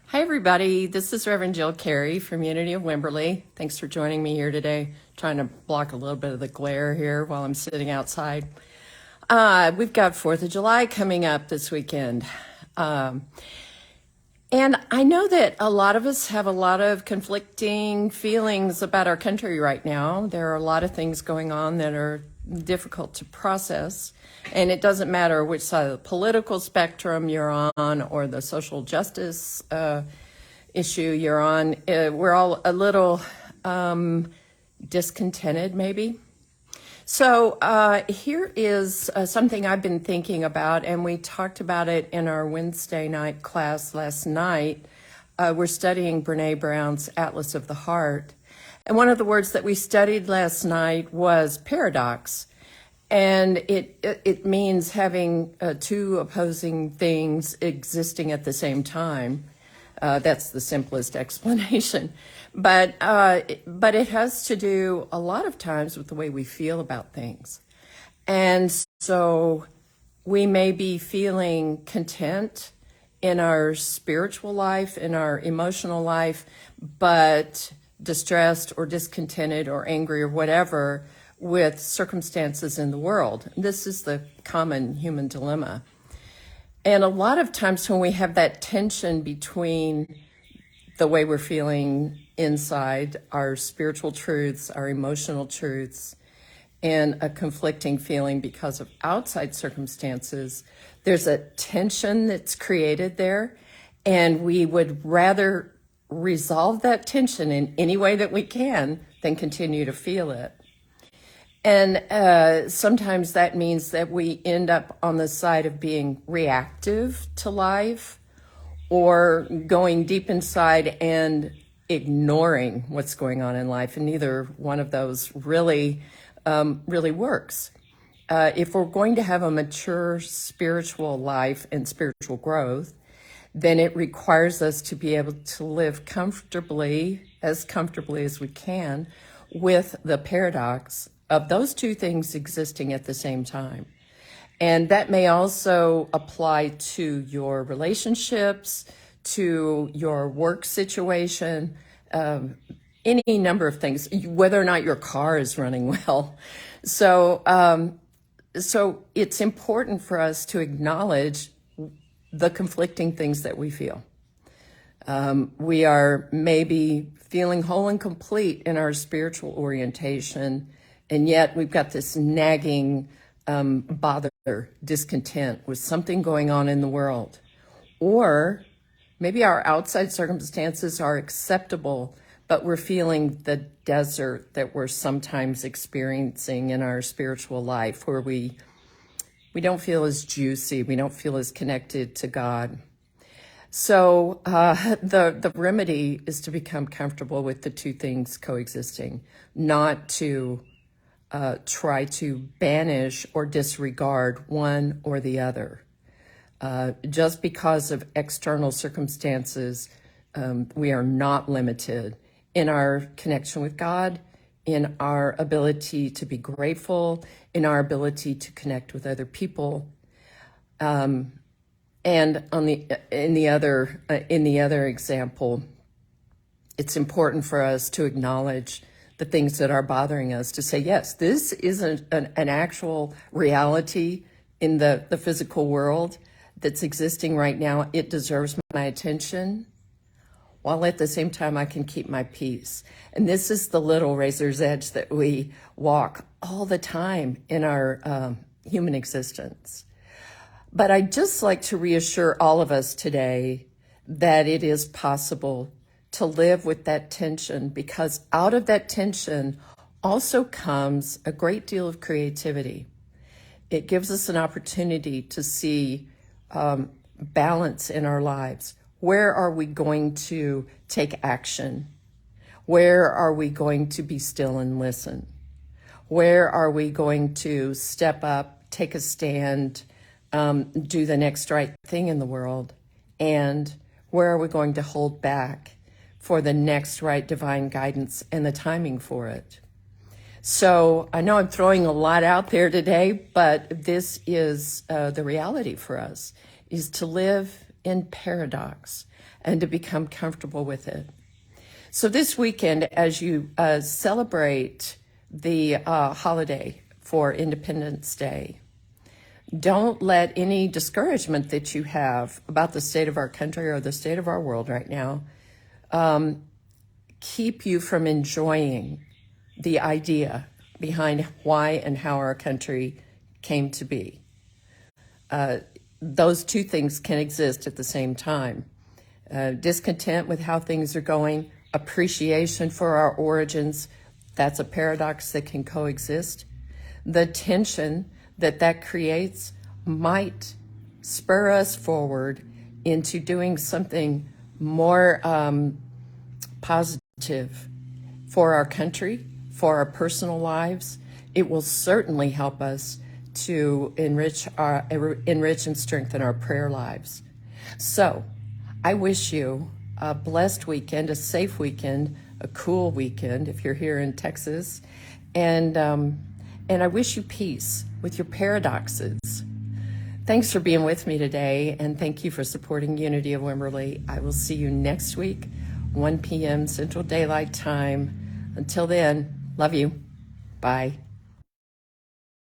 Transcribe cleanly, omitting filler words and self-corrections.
Hi, everybody. This is Reverend Jill Carey from Unity of Wimberley. Thanks for joining me here today. Trying to block a little bit of the glare here while I'm sitting outside. We've got 4th of July coming up this weekend. And I know that a lot of us have a lot of conflicting feelings about our country right now. There are a lot of things going on that are difficult to process. And it doesn't matter which side of the political spectrum you're on or the social justice issue you're on. We're all a little discontented, maybe. So here is something I've been thinking about, and we talked about it in our Wednesday night class last night. We're studying Brene Brown's Atlas of the Heart. And one of the words that we studied last night was paradox. And it means having two opposing things existing at the same time. That's the simplest explanation. But it has to do a lot of times with the way we feel about things. And so we may be feeling content in our spiritual life, in our emotional life, but distressed or discontented or angry or whatever with circumstances in the world. This is the common human dilemma. And a lot of times when we have that tension between the way we're feeling inside, our spiritual truths, our emotional truths, and a conflicting feeling because of outside circumstances, there's a tension that's created there, and we would rather resolve that tension in any way that we can than continue to feel it. And sometimes that means that we end up on the side of being reactive to life or going deep inside and ignoring what's going on in life. And neither one of those really works. If we're going to have a mature spiritual life and spiritual growth, then it requires us to be able to live comfortably as we can, with the paradox of those two things existing at the same time. And that may also apply to your relationships, to your work situation, any number of things, whether or not your car is running well. So it's important for us to acknowledge the conflicting things that we feel. We are maybe feeling whole and complete in our spiritual orientation, and yet we've got this nagging bother, discontent with something going on in the world. Or maybe our outside circumstances are acceptable, but we're feeling the desert that we're sometimes experiencing in our spiritual life, where we don't feel as juicy, we don't feel as connected to God. So the remedy is to become comfortable with the two things coexisting, not to try to banish or disregard one or the other. Just because of external circumstances, we are not limited in our connection with God, in our ability to be grateful, in our ability to connect with other people. And in the other example, it's important for us to acknowledge the things that are bothering us, to say, yes, this is an actual reality in the physical world that's existing right now. It deserves my attention, while at the same time I can keep my peace. And this is the little razor's edge that we walk all the time in our human existence. But I'd just like to reassure all of us today that it is possible to live with that tension, because out of that tension also comes a great deal of creativity. It gives us an opportunity to see balance in our lives. Where are we going to take action? Where are we going to be still and listen? Where are we going to step up, take a stand, do the next right thing in the world? And where are we going to hold back for the next right divine guidance and the timing for it? So I know I'm throwing a lot out there today, but this is the reality for us, is to live in paradox and to become comfortable with it. So this weekend, as you celebrate the holiday for Independence Day, don't let any discouragement that you have about the state of our country or the state of our world right now keep you from enjoying the idea behind why and how our country came to be. Those two things can exist at the same time. Discontent with how things are going, appreciation for our origins, that's a paradox that can coexist. The tension that creates might spur us forward into doing something more positive for our country, for our personal lives. It will certainly help us to enrich and strengthen our prayer lives. So I wish you a blessed weekend, a safe weekend, a cool weekend if you're here in Texas, and I wish you peace with your paradoxes. Thanks for being with me today, and thank you for supporting Unity of Wimberley. I will see you next week, 1 p.m. Central Daylight Time. Until then, love you. Bye.